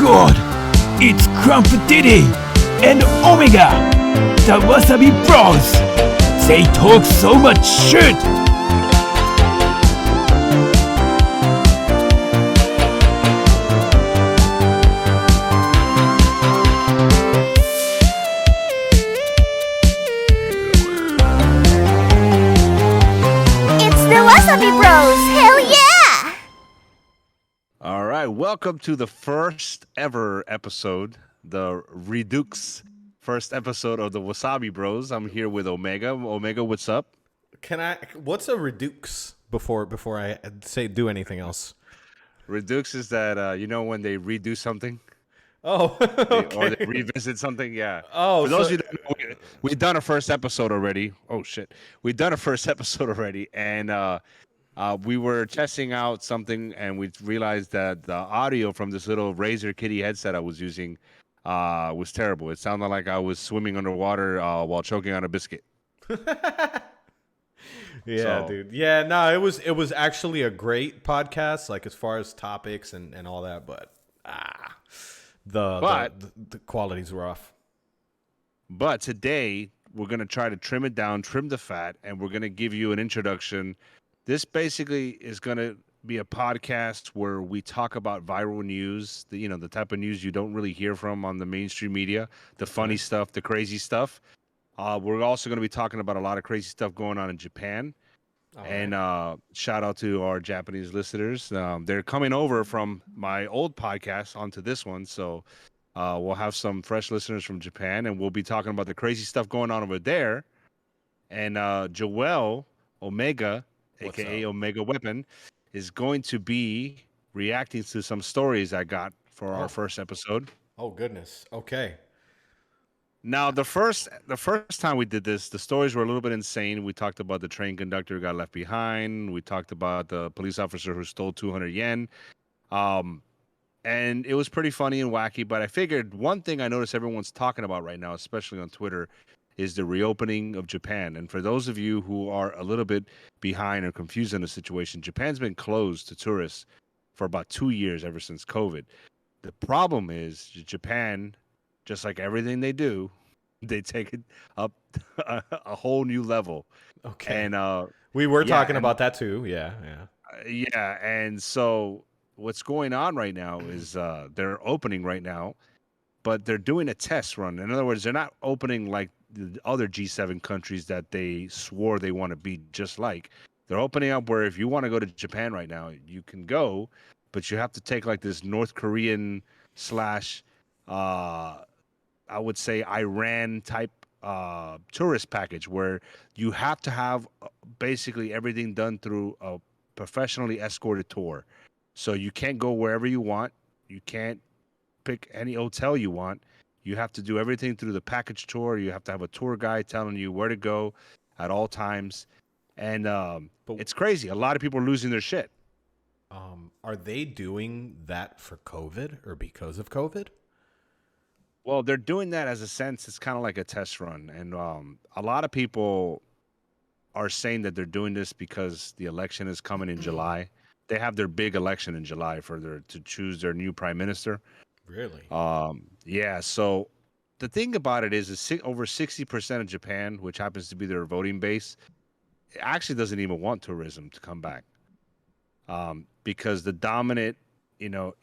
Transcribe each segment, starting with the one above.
god! It's Crumpet Diddy and Omega, the Wasabi Bros! They talk so much shit! It's the Wasabi Bros! Hell yeah! All right, welcome to the first ever episode, the Redux first episode of the Wasabi Bros. I'm here with Omega. Omega, what's up? What's a redux before I do anything else? Redux is that when they redo something Oh, okay. or they revisit something. Yeah. Oh, For those so- of you that don't know, we've done a first episode already. Oh shit, we've done a first episode already, and we were testing out something, and we realized that the audio from this little Razer Kitty headset I was using was terrible. It sounded like I was swimming underwater while choking on a biscuit. Yeah, So- dude. Yeah, no, it was actually a great podcast, like as far as topics and all that, but the quality's rough. But today, we're going to try to trim it down, trim the fat, and we're going to give you an introduction. This basically is going to be a podcast where we talk about viral news, the type of news you don't really hear from on the mainstream media, the funny stuff, the crazy stuff. We're also going to be talking about a lot of crazy stuff going on in Japan. All And right. shout out to our Japanese listeners. They're coming over from my old podcast onto this one. So we'll have some fresh listeners from Japan, and we'll be talking about the crazy stuff going on over there. And Joel Omega, What's a.k.a. up? Omega Weapon, is going to be reacting to some stories I got for our Oh. first episode. Oh goodness. Okay. Now, the first time we did this, the stories were a little bit insane. We talked about the train conductor who got left behind. We talked about the police officer who stole 200 yen. And it was pretty funny and wacky. But I figured one thing I noticed everyone's talking about right now, especially on Twitter, is the reopening of Japan. And for those of you who are a little bit behind or confused in the situation, Japan's been closed to tourists for about 2 years ever since COVID. The problem is Japan, just like everything they do, they take it up a whole new level. Okay. And We were yeah, talking and- about that too. Yeah, yeah. yeah, and so what's going on right now is they're opening right now, but they're doing a test run. In other words, they're not opening like the other G7 countries that they swore they want to be just like. They're opening up where if you want to go to Japan right now, you can go, but you have to take like this North Korean slash I would say Iran type tourist package where you have to have basically everything done through a professionally escorted tour. So you can't go wherever you want. You can't pick any hotel you want. You have to do everything through the package tour. You have to have a tour guide telling you where to go at all times. And But- it's crazy. A lot of people are losing their shit. Are they doing that for COVID or because of COVID? Well, they're doing that as a sense. It's kind of like a test run. And a lot of people are saying that they're doing this because the election is coming in July. They have their big election in July to choose their new prime minister. Really? Yeah. So the thing about it is over 60% of Japan, which happens to be their voting base, actually doesn't even want tourism to come back. Because the dominant,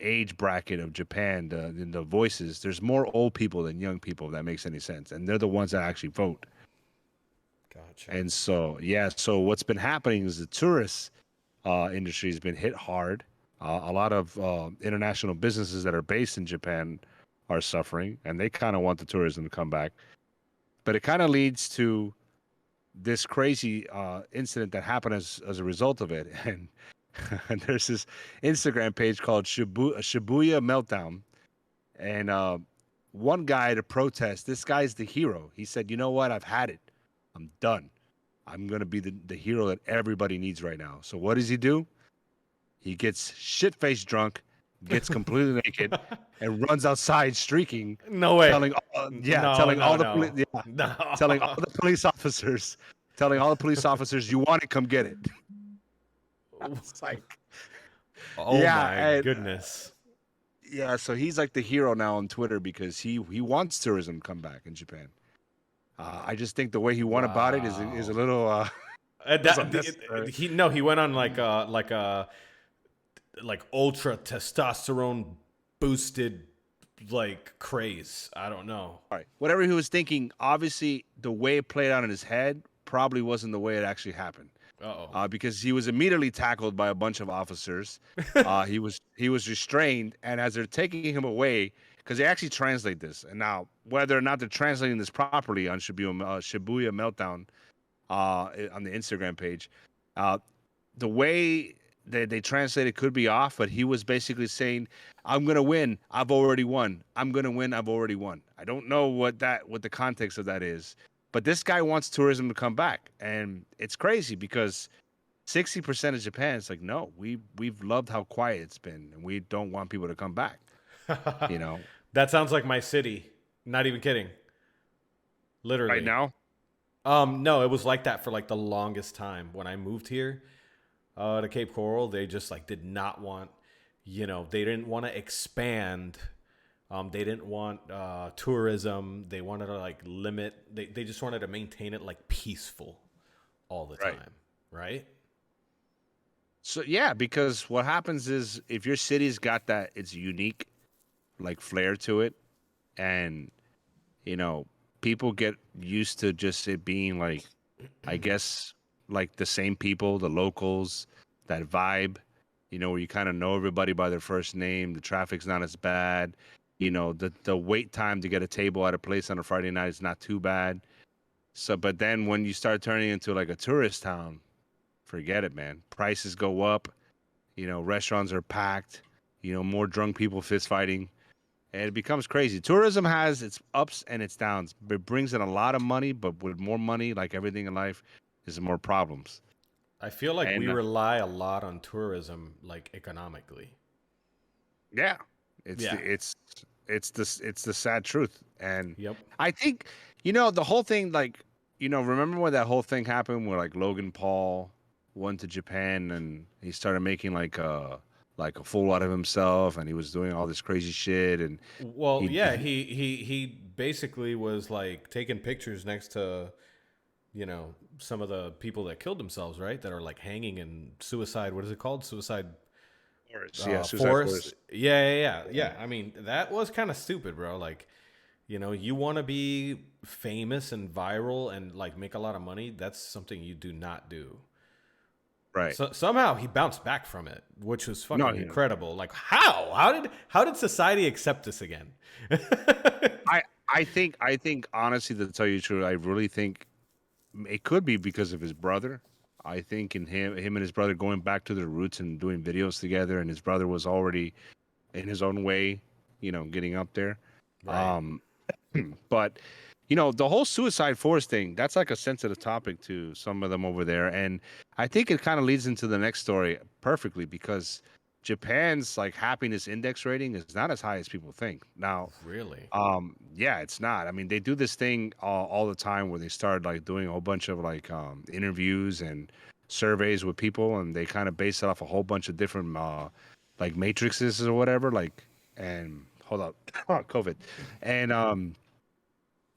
age bracket of Japan, the voices, there's more old people than young people, if that makes any sense. And they're the ones that actually vote. Gotcha. And so, yeah, so what's been happening is the tourist industry has been hit hard. A lot of international businesses that are based in Japan are suffering, and they kind of want the tourism to come back. But it kind of leads to this crazy incident that happened as a result of it. And there's this Instagram page called Shibuya Meltdown. And one guy to protest, this guy's the hero. He said, you know what? I've had it. I'm done. I'm going to be the hero that everybody needs right now. So what does he do? He gets shit-faced drunk, gets completely naked, and runs outside streaking, No way. telling all the police officers, you want it, come get it. It's like, Oh Yeah, my and- goodness. Yeah, so he's like the hero now on Twitter because he wants tourism to come back in Japan. I just think the way he went about it is a Wow. little was unnecessary. He went on like ultra testosterone boosted like craze. I don't know. All right, whatever he was thinking, obviously the way it played out in his head probably wasn't the way it actually happened. Uh-oh. Because he was immediately tackled by a bunch of officers. He was restrained, and as they're taking him away, because they actually translate this, and now whether or not they're translating this properly on Shibuya Meltdown on the Instagram page, uh, the way they translate it could be off, but he was basically saying, "I'm gonna win. I've already won. I'm gonna win. I've already won." I don't know what the context of that is, but this guy wants tourism to come back, and it's crazy because 60% of Japan is like, no, we've loved how quiet it's been, and we don't want people to come back. You know, That sounds like my city. Not even kidding. right Literally. now. No, it was like that for like the longest time. When I moved here to Cape Coral, they just like did not want, they didn't want to expand. They didn't want tourism. They wanted to like limit. They just wanted to maintain it like peaceful all the Right. time, right? So yeah, because what happens is if your city's got that, it's unique, like flair to it, and you know, people get used to just it being like, I guess, like the same people, the locals, that vibe, where you kind of know everybody by their first name. The traffic's not as bad. The wait time to get a table at a place on a Friday night is not too bad. So, but then when you start turning into like a tourist town, forget it, man. Prices go up. Restaurants are packed. More drunk people fist fighting, and it becomes crazy. Tourism has its ups and its downs. It brings in a lot of money, but with more money, like everything in life, is more problems. I feel like we And rely a lot on tourism, like economically. yeah, it's the Yeah. it's the sad truth. And Yep. I think the whole thing, like, remember when that whole thing happened where like Logan Paul went to Japan and he started making like a fool out of himself, and he was doing all this crazy shit, and Well, he yeah, he basically was like taking pictures next to, some of the people that killed themselves, right? That are like hanging in suicide. What is it called? Suicide yeah, Suicide forest. Forest. Yeah. I mean, that was kind of stupid, bro. Like, you want to be famous and viral and like make a lot of money. That's something you do not do. Right. So somehow he bounced back from it, which was No, fucking incredible. Like, how? How did society accept this again? I think honestly, to tell you the truth, I really think it could be because of his brother. I think in him and his brother going back to their roots and doing videos together, and his brother was already in his own way, getting up there. Right. Um, but the whole suicide forest thing, that's like a sensitive topic to some of them over there, and I think it kind of leads into the next story perfectly because Japan's like happiness index rating is not as high as people think. Now, Really? yeah, it's not. I mean, they do this thing all the time where they start like doing a whole bunch of like interviews and surveys with people, and they kind of base it off a whole bunch of different like matrices or whatever. Like, and hold up, COVID, and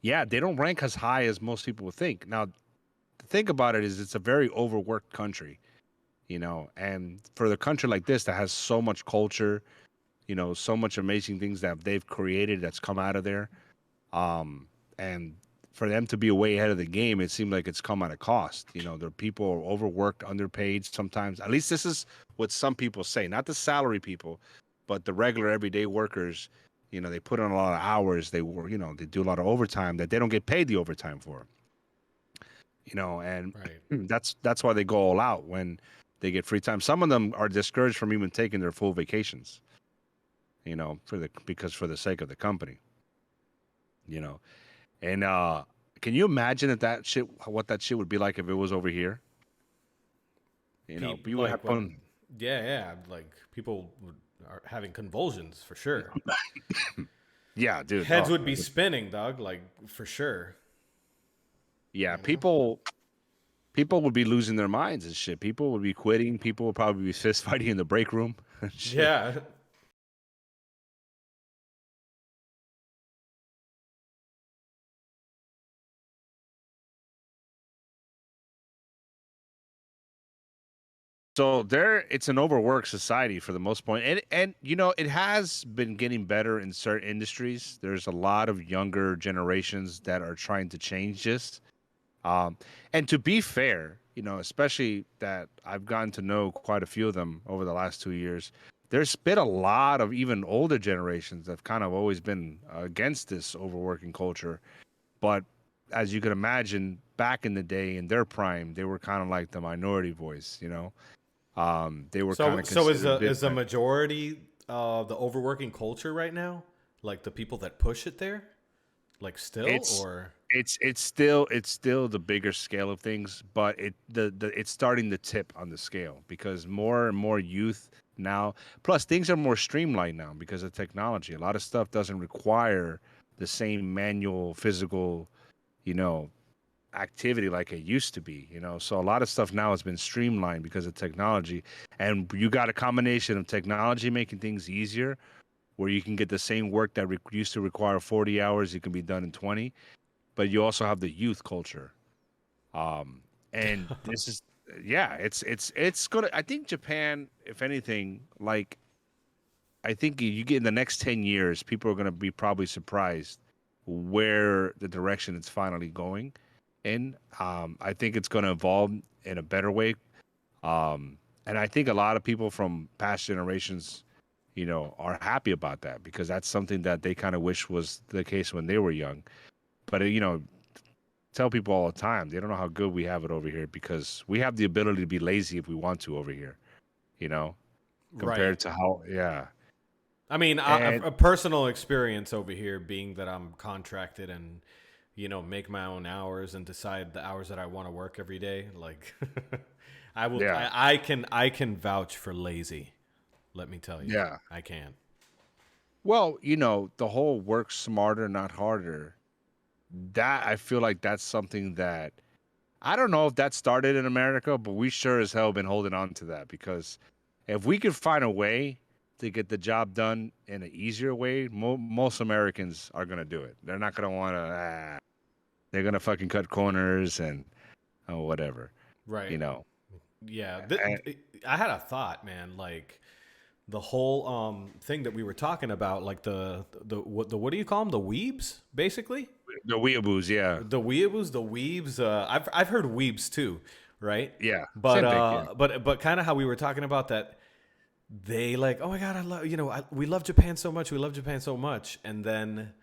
yeah, they don't rank as high as most people would think. Now, the thing about it is, it's a very overworked country, and for the country like this that has so much culture, so much amazing things that they've created that's come out of there. And for them to be way ahead of the game, it seemed like it's come at a cost. Their people are overworked, underpaid sometimes. At least this is what some people say, not the salary people, but the regular everyday workers. They put in a lot of hours. They work, they do a lot of overtime that they don't get paid the overtime for. And Right. that's why they go all out when they get free time. Some of them are discouraged from even taking their full vacations. For the sake of the company. You know, And can you imagine that shit? What that shit would be like if it was over here? You would have Like what? fun. Yeah. Like people are having convulsions for sure. Yeah, dude. Heads Oh, would be spinning, dog. Like for sure. yeah. You know. People would be losing their minds and shit. People would be quitting. People would probably be fist fighting in the break room and shit. Yeah. So it's an overworked society for the most point, and it has been getting better in certain industries. There's a lot of younger generations that are trying to change this. Um, and to be fair, especially that I've gotten to know quite a few of them over the last 2 years. There's been a lot of even older generations that have kind of always been against this overworking culture. But as you can imagine, back in the day, in their prime, they were kind of like the minority voice. They were kind So of so is considered a different. majority the overworking culture right now, like the people that push it there, like still It's or it's still the bigger scale of things, but it's starting to tip on the scale because more and more youth now. Plus, things are more streamlined now because of technology. A lot of stuff doesn't require the same manual, physical, you know, activity like it used to be. So a lot of stuff now has been streamlined because of technology, and you got a combination of technology making things easier where you can get the same work that used to require 40 hours, it can be done in 20. But you also have the youth culture, um and this is, yeah, it's gonna, I think Japan, if anything, like, I think you get in the next 10 years, people are gonna be probably surprised where the direction it's finally going in. I think it's gonna evolve in a better way. And I think a lot of people from past generations, are happy about that because that's something that they kind of wish was the case when they were young. But tell people all the time, they don't know how good we have it over here because we have the ability to be lazy if we want to over here, you know, right. compared to how, yeah. I mean, And a personal experience over here being that I'm contracted and make my own hours and decide the hours that I want to work every day. Like, I will. yeah, I can vouch for lazy. Let me tell you, yeah. I can. Well, the whole work smarter, not harder. That I feel like that's something that I don't know if that started in America, but we sure as hell been holding on to that because if we could find a way to get the job done in an easier way, most Americans are gonna do it. They're not gonna want to. They're gonna fucking cut corners and whatever, you Right. know. Yeah. And I had a thought, man. Like the whole thing that we were talking about, like what do you call them? The weebs, basically. the weeaboos, yeah, The weebs. I've heard weebs too, right? yeah, But same thing, yeah. but kind of how we were talking about that. They like, oh my god, I love we love Japan so much. We love Japan so much, and then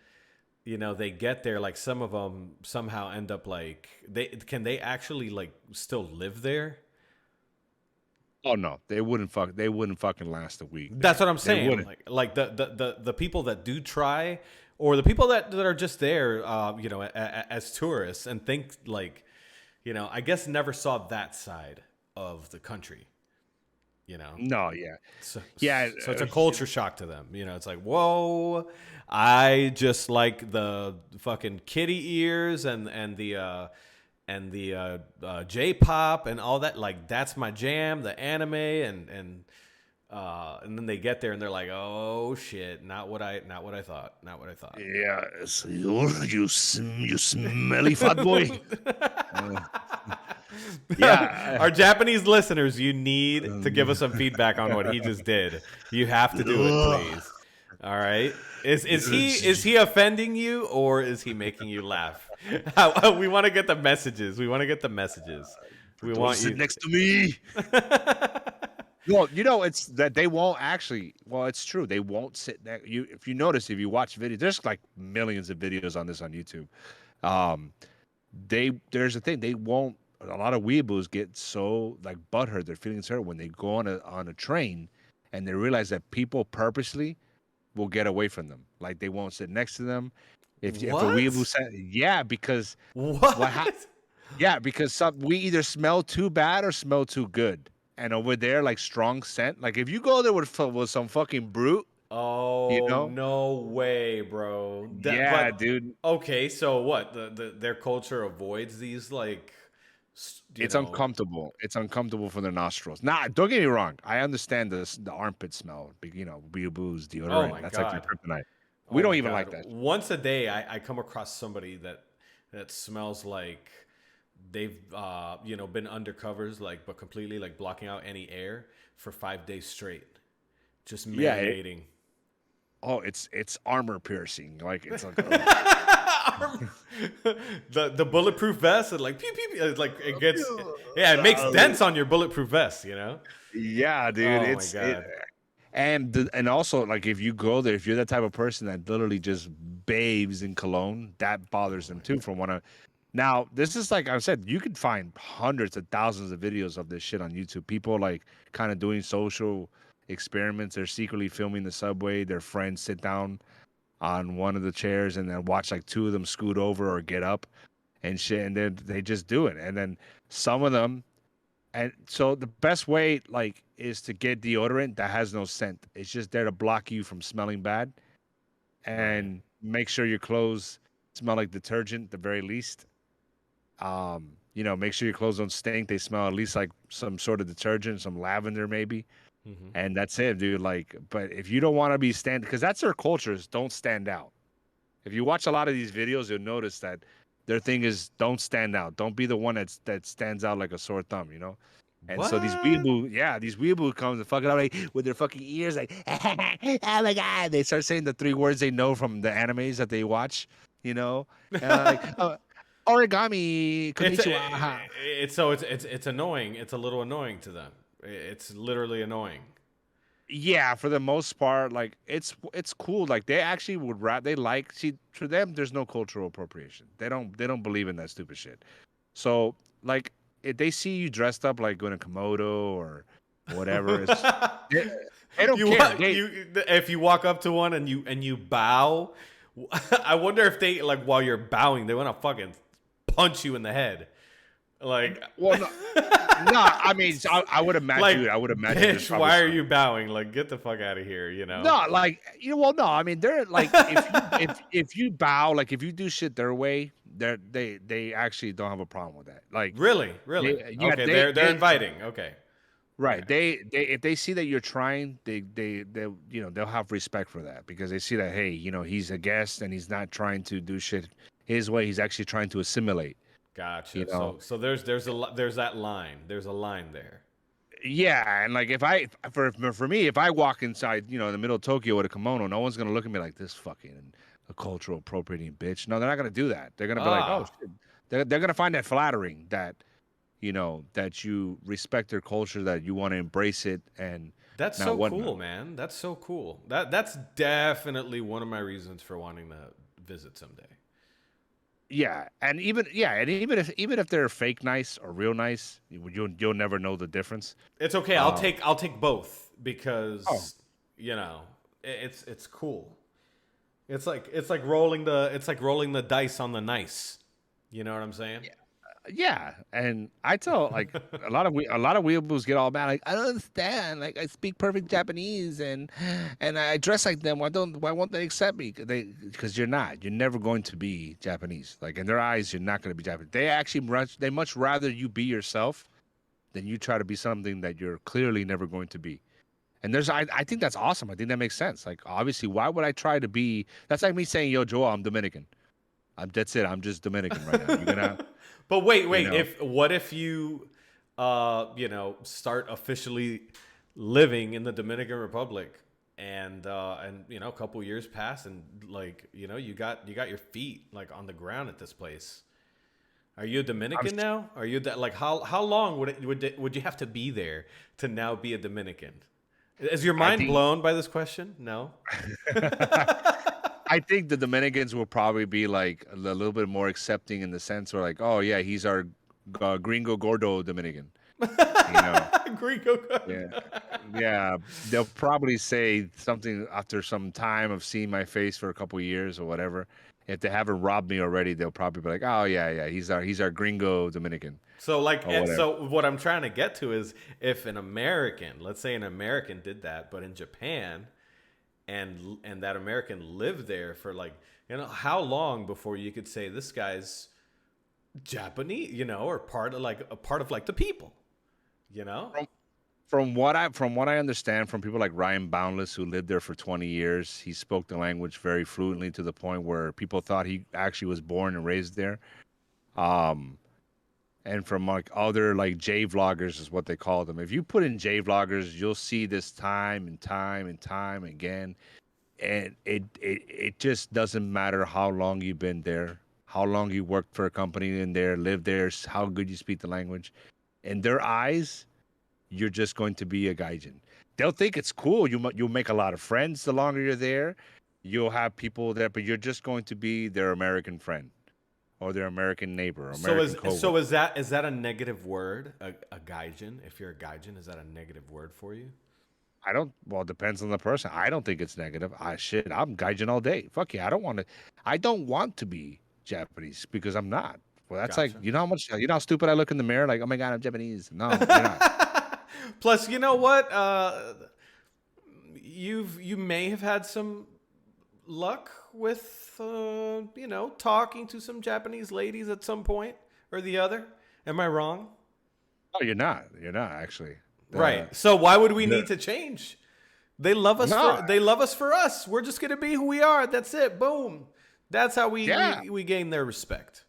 they get there. Like some of them somehow end up like they actually like still live there. Oh no, they wouldn't fucking last a week That's there. what I'm They saying. wouldn't. Like the people that do try, or the people that are just there, as tourists and think like, I guess never saw that side of the country. You know, No, yeah, so yeah. so it's a culture shock to them. It's like, whoa, I just like the fucking kitty ears and the J-pop and all that. Like that's my jam, the anime and then they get there and they're like, oh shit, not what I thought, not what I thought. Yeah, so you smelly fat boy. Uh, yeah. Our Japanese listeners, you need to give us some feedback on what he just did. You have to do it, Ugh. please. All right. Is he offending you or is he making you laugh? We want to get the messages. We want to get the messages. We Don't want sit you. next to me. Well, it's that they won't actually. Well, it's true. They won't sit next. If you notice, if you watch videos, there's like millions of videos on this on YouTube. Um, there's a thing. They won't. A lot of weeaboos get so like butthurt. Their feelings hurt when they go on a train, and they realize that people purposely will get away from them. Like they won't sit next to them. If a weeaboo What? sat, yeah, because what happened? What? Yeah, because we either smell too bad or smell too good. And over there, like strong scent. Like if you go there with some fucking brute, you Oh know? no way, bro. Yeah, But dude. okay, so what? Their culture avoids these like, It's uncomfortable. It's uncomfortable for their nostrils. Nah, don't get me wrong. I understand the armpit smell. Booze, Oh deodorant. my That's like their god. kryptonite. We Oh don't my even god. like that. Once a day I come across somebody that smells like they've been undercovers but completely like blocking out any air for 5 days straight, just Yeah. marinating. It's armor piercing. Like it's like The bulletproof vest and like pew, pew, pew, like it gets it makes dents on your bulletproof vest. yeah, dude. Oh my god. And also like if you go there, if you're that type of person that literally just bathes in cologne, that bothers them too. From what I Now, this is like I said, you could find hundreds of thousands of videos of this shit on YouTube. People like kind of doing social experiments. They're secretly filming the subway. Their friends sit down on one of the chairs and then watch like two of them scoot over or get up and shit, and then they just do it. And then some of them, and so the best way like is to get deodorant that has no scent. It's just there to block you from smelling bad Right. and make sure your clothes smell like detergent at the very least. Make sure your clothes don't stink. They smell at least like some sort of detergent, some lavender maybe. Hmm. And that's it, dude. Like, but if you don't want to be because that's their culture is don't stand out. If you watch a lot of these videos, you'll notice that their thing is don't stand out. Don't be the one that stands out like a sore thumb. And so What? these weeaboo comes and fucking up like with their fucking ears like, oh my god, they start saying the three words they know from the animes that they watch, and like origami It's konnichiwa. it's annoying. It's a little annoying to them. It's literally annoying. Yeah, for the most part, like it's cool. Like they actually would rap. They like see for them. There's no cultural appropriation. They don't believe in that stupid shit. So like if they see you dressed up like in a komodo or whatever, they, they don't You care. wa- you if you walk up to one and you bow, I wonder if they like while you're bowing, they want to fucking punch you in the head. Like Well, no, no. I mean, so I would imagine. like I would imagine. There's bitch, probably why are some. you bowing? Like get the fuck out of here. No, like well, no. I mean, they're like if you bow, like if you do shit their way, they actually don't have a problem with that. Like, Really? Really? yeah, Okay, they're inviting. Okay. Okay. right. They if they see that you're trying, they they'll have respect for that because they see that hey, he's a guest and he's not trying to do shit his way. He's actually trying to assimilate. You Gotcha. know. So there's that line. There's a line there. Yeah, and like if I for me, if I walk inside, in the middle of Tokyo with a kimono, no one's gonna look at me like this fucking a cultural appropriating bitch. No, they're not gonna do that. They're gonna be like, oh Ah, shit. They're gonna find that flattering that that you respect their culture, that you want to embrace it, and that's not so whatnot. cool, man. That's so cool. That's definitely one of my reasons for wanting to visit someday. And even if they're fake nice or real nice, you'll never know the difference. It's okay. Uh, I'll take both oh, because it's cool. It's like rolling the dice on the nice. You know what I'm saying? yeah, and I tell like a lot of weeaboos get all mad like I don't understand like I speak perfect Japanese and I dress like them why won't they accept me because you're never going to be Japanese like in their eyes you're not going to be Japanese they much rather you be yourself than you try to be something that you're clearly never going to be. And I think that's awesome. I think that makes sense. Like obviously why would I try to be that's like me saying yo Joel I'm Dominican. That's it. I'm just Dominican right now. You're gonna But wait, you wait. know If you, start officially living in the Dominican Republic, and a couple years pass, and you got your feet like on the ground at this place. Are you a I'm Dominican now? Are you that like how long would you have to be there to now be a Dominican? Is your I mind think blown by this question? No. I think the Dominicans will probably be like a little bit more accepting in the sense where like, oh yeah, he's our gringo gordo Dominican, you know. Gringo. Yeah. Yeah, they'll probably say something after some time of seeing my face for a couple years or whatever. If they haven't robbed me already, they'll probably be like, "Oh yeah, yeah, he's our gringo Dominican So like or whatever." so what I'm trying to get to is if an American, let's say an American did that, but in Japan and that American lived there for like, how long before you could say this guy's Japanese, or part of like a part of like the people, you know? From what I understand from people like Ryan Boundless who lived there for 20 years, he spoke the language very fluently to the point where people thought he actually was born and raised there. Um, and from like other like J vloggers is what they call them. If you put in J vloggers, you'll see this time and time and time again, and it just doesn't matter how long you've been there, how long you worked for a company in there, lived there, how good you speak the language. In their eyes, you're just going to be a gaijin. They'll think it's cool. You'll make a lot of friends the longer you're there. You'll have people there, but you're just going to be their American friend or their American neighbor, or American coworker. Is that a negative word? A gaijin? If you're a gaijin, is that a negative word for you? I don't. Well, it depends on the person. I don't think it's negative. I'm gaijin all day. Fuck yeah. I don't want to. I don't want to be Japanese because I'm not. Well, that's like Gotcha. you know how stupid I look in the mirror. Like, oh my god, I'm Japanese. No, you're not. Plus, you know what? You may have had some luck with talking to some Japanese ladies at some point or the other. Am I wrong? No, you're not. You're not actually. Right. So why would we need to change? They love us. No. They love us for us. We're just gonna be who we are. That's it. Boom. That's how we gain their respect.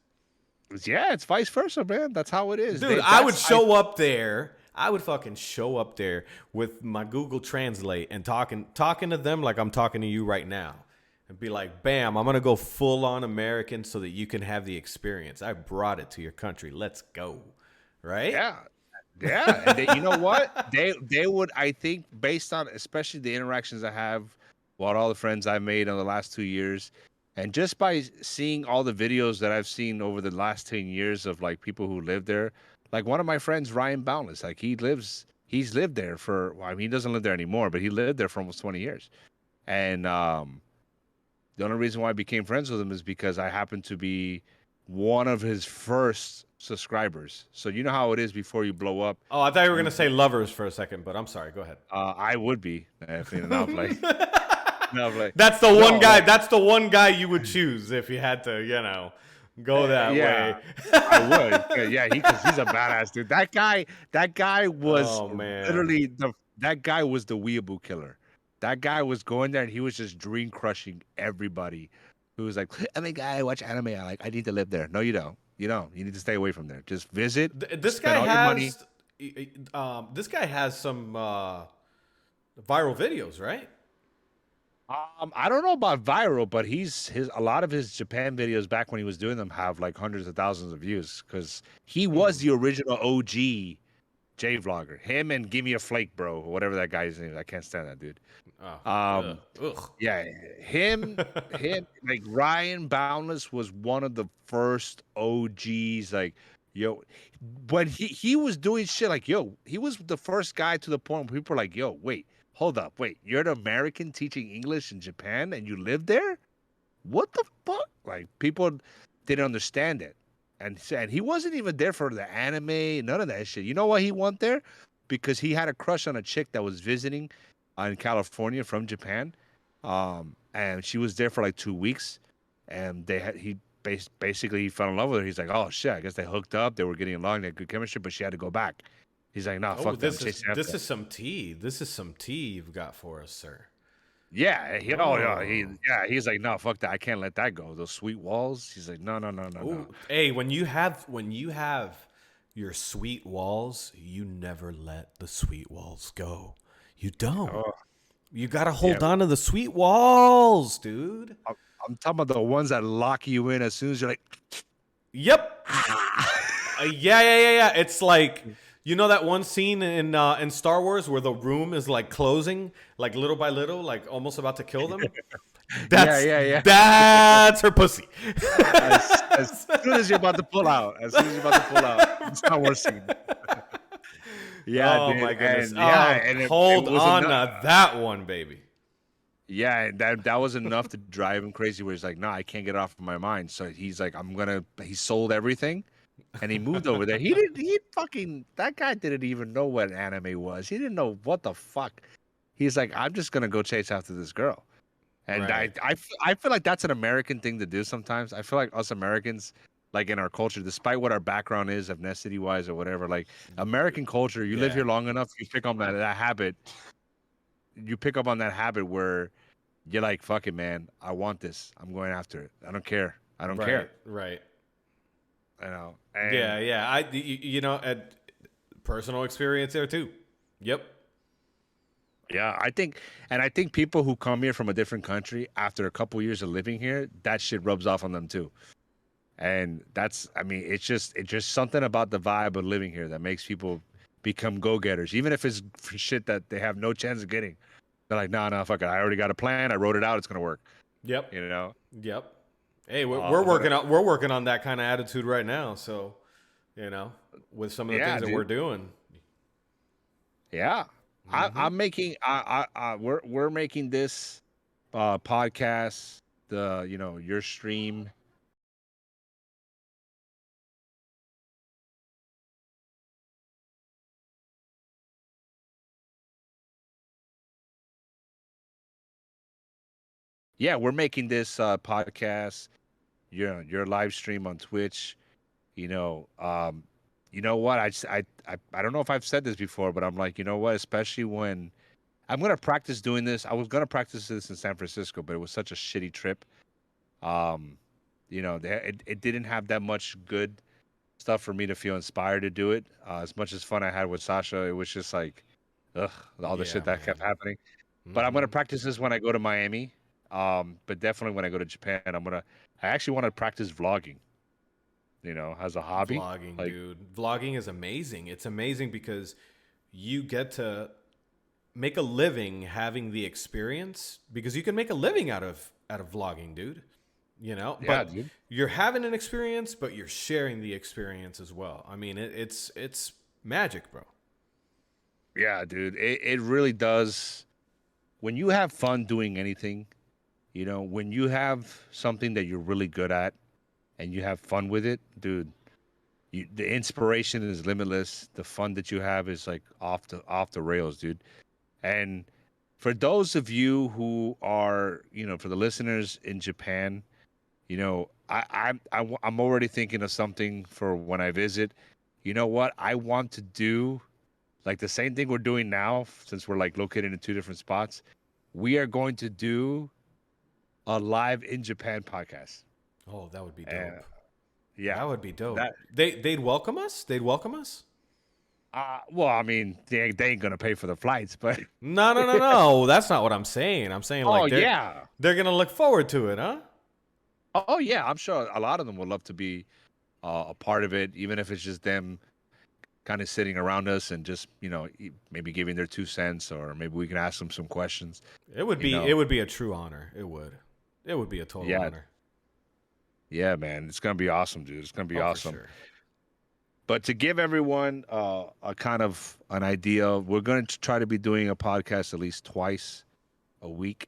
Yeah, it's vice versa, man. That's how it is. Dude, I would show up there. I would fucking show up there with my Google Translate and talking to them like I'm talking to you right now. And be like, bam, I'm going to go full on American so that you can have the experience. I brought it to your country. Let's go. Right? Yeah. Yeah. And you know what? They would, I think, based on especially the interactions I have with all the friends I've made in the last 2 years, and just by seeing all the videos that I've seen over the last 10 years of like people who live there, like one of my friends, Ryan Boundless, like he's lived there for, well, I mean, he doesn't live there anymore, but he lived there for almost 20 years. And the only reason why I became friends with him is because I happened to be one of his first subscribers. So you know how it is before you blow up. Oh, I thought you were going to say lovers for a second, but I'm sorry. Go ahead. I would be. If, now I'm like, that's the one guy. That's the one guy you would choose if you had to, go that way. I would. Yeah, because he's a badass dude. That guy was literally that guy was the weeaboo killer. That guy was going there and he was just dream crushing everybody who was like, oh my god, I watch anime. I need to live there. No, you don't. You don't. You need to stay away from there. Just visit. This guy has this guy has some viral videos, right? I don't know about viral, but a lot of his Japan videos back when he was doing them have like hundreds of thousands of views because he was the original OG J vlogger. Him and Give Me a Flake, bro, or whatever that guy's name is. I can't stand that dude. Yeah, him, like Ryan Boundless was one of the first OGs. Like, yo, when he was doing shit, like, yo, he was the first guy to the point where people were like, yo, wait, hold up, wait, you're an American teaching English in Japan and you live there? What the fuck? Like, people didn't understand it. And he wasn't even there for the anime, none of that shit. You know why he went there? Because he had a crush on a chick that was visiting in California from Japan. And she was there for like 2 weeks. And he basically fell in love with her. He's like, oh shit, I guess they hooked up. They were getting along, they had good chemistry, but she had to go back. He's like, nah, fuck that. This is some tea. This is some tea you've got for us, sir. Yeah, he's like, no, fuck that. I can't let that go. Those sweet walls. He's like, no. Hey, when you have your sweet walls, you never let the sweet walls go. You don't. Oh, you gotta hold on to the sweet walls, dude. I'm talking about the ones that lock you in as soon as you're like, yep. Yeah. It's like, you know that one scene in Star Wars where the room is like closing, like little by little, like almost about to kill them? Yeah. That's her pussy. As soon as you're about to pull out. Star Wars scene. Yeah, oh dude. my goodness. And hold on to that one, baby. Yeah, that was enough to drive him crazy where he's like, no, I can't get it off of my mind. So he's like, he sold everything. And he moved over there. That guy didn't even know what anime was. He didn't know what the fuck. He's like, I'm just going to go chase after this girl. And right. I feel like that's an American thing to do sometimes. I feel like us Americans, like in our culture, despite what our background is, ethnicity-wise or whatever, like American culture, you live here long enough, you pick up that habit. You pick up on that habit where you're like, fuck it, man. I want this. I'm going after it. I don't care. I don't care. Right. You know, and Yeah. You know, personal experience there too. Yep. yeah, I think people who come here from a different country after a couple years of living here, that shit rubs off on them too. And that's, I mean, it's just something about the vibe of living here that makes people become go-getters, even if it's for shit that they have no chance of getting. They're like, nah, fuck it. I already got a plan. I wrote it out. It's gonna work. Yep. You know. Yep. Hey, But we're working on that kind of attitude right now. So, you know, with some of the yeah, things that we're dude. doing. Yeah, I'm making. We're making this podcast. Your stream. Yeah, we're making this podcast. Your live stream on Twitch. You know, you know what? I don't know if I've said this before, but I'm like, you know what? Especially when I'm gonna practice doing this. I was gonna practice this in San Francisco, but it was such a shitty trip. Um, it didn't have that much good stuff for me to feel inspired to do it. As much as fun I had with Sasha, it was just like, ugh, all the shit Yeah, that kept man. happening. But I'm gonna Hmm. practice this when I go to Miami. But definitely when I go to Japan, I actually want to practice vlogging. As a hobby. Vlogging, Like, dude. Vlogging is amazing. It's amazing because you get to make a living having the experience because you can make a living out of vlogging, dude. You know, yeah, but dude. you're having an experience, but you're sharing the experience as well. I mean, it's magic, bro. Yeah, dude. It really does. When you have fun doing anything, when you have something that you're really good at and you have fun with it, dude, the inspiration is limitless. The fun that you have is like off the rails, dude. And for those of you who are, for the listeners in Japan, I'm already thinking of something for when I visit. You know what? I want to do like the same thing we're doing now, since we're like located in two different spots. We are going to do a live in Japan podcast. Oh, that would be And dope. yeah, That would be dope. that They'd welcome us. They'd welcome us. well, I mean, they ain't gonna pay for the flights, but No. That's not what I'm saying. I'm saying oh like yeah, they're gonna look forward to it, huh? oh yeah, I'm sure a lot of them would love to be a part of it, even if it's just them kind of sitting around us and just maybe giving their 2 cents, or maybe we can ask them some questions. It would You be know, it would be a true honor. It would. It would be a total yeah, honor. yeah, man, it's gonna be awesome, dude. It's gonna be Oh, for awesome. sure. But to give everyone a kind of an idea, we're going to try to be doing a podcast at least twice a week.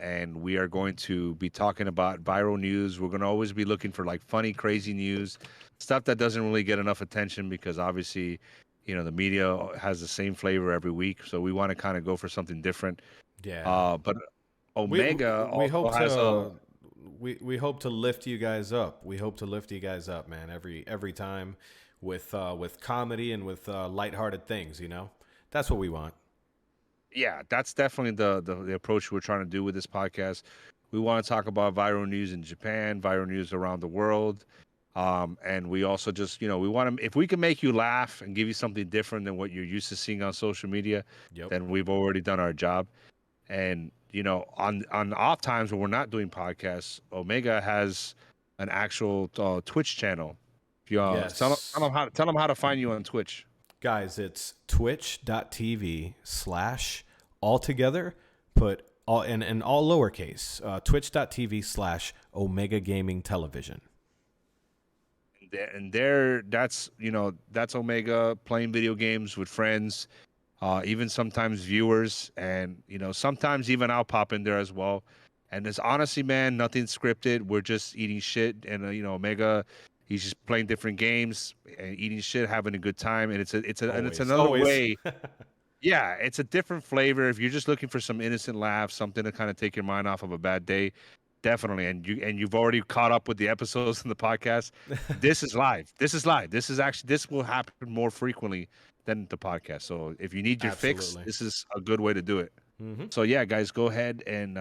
And we are going to be talking about viral news. We're going to always be looking for like funny, crazy news, stuff that doesn't really get enough attention because obviously, the media has the same flavor every week. So we want to kind of go for something different. Yeah. But We Omega we also hope has a, to we hope to lift you guys up. We hope to lift you guys up, man. Every time with comedy and with lighthearted things. You know, that's what we want. yeah, that's definitely the approach we're trying to do with this podcast. We want to talk about viral news in Japan, viral news around the world. And we also just, we want to, if we can make you laugh and give you something different than what you're used to seeing on social media, Yep. then we've already done our job. And, on off times when we're not doing podcasts, Omega has an actual Twitch channel. If you Yes. tell them how to find you on Twitch. Guys, it's twitch.tv/ all together, put all in all lowercase, twitch.tv/ Omega Gaming Television. And there, that's Omega playing video games with friends, even sometimes viewers, and sometimes even I'll pop in there as well. And it's honestly, man, nothing scripted. We're just eating shit, and Omega, he's just playing different games and eating shit, having a good time, and it's Always, another always. way. Yeah, it's a different flavor. If you're just looking for some innocent laughs, something to kind of take your mind off of a bad day, definitely. And you've already caught up with the episodes in the podcast. This is live. This is live. This will happen more frequently than the podcast. So if you need your fix, Absolutely. this is a good way to do it. Hmm. So yeah, guys, go ahead and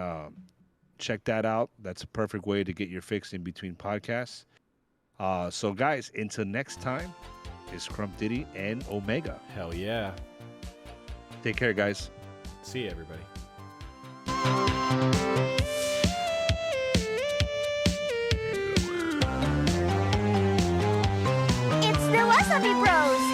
check that out. That's a perfect way to get your fix in between podcasts. So guys, until next time, it's Crump Diddy and Omega. Hell yeah. Take care, guys. See you, everybody. It's the Wasabi Bros.